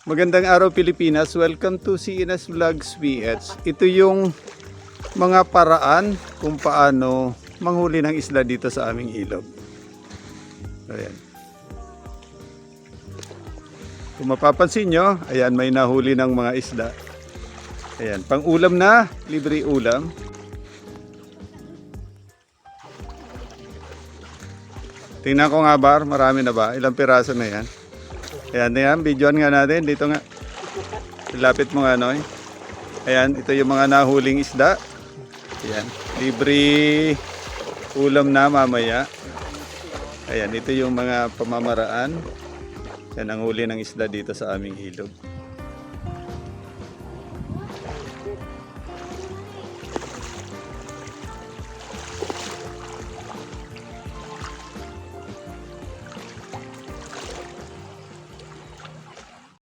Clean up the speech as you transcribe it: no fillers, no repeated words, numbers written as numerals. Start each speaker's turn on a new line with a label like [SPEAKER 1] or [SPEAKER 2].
[SPEAKER 1] Magandang araw Pilipinas, welcome to CNS Vlogs PH. Ito yung mga paraan kung paano manghuli ng isda dito sa aming ilog. Ayan. Kung mapapansin nyo, ayan, may nahuli ng mga isda. Ayan, pang ulam na, libre ulam. Tingnan ko nga bar, marami na ba? Ilang piraso na yan? Ayan, videoan nga natin. Dito nga. Lapit mo nga, Noy. Ayan, ito yung mga nahuling isda. Ayan, libre ulam na mamaya. Ayan, ito yung mga pamamaraan. Yan ang huli ng isda dito sa aming ilog.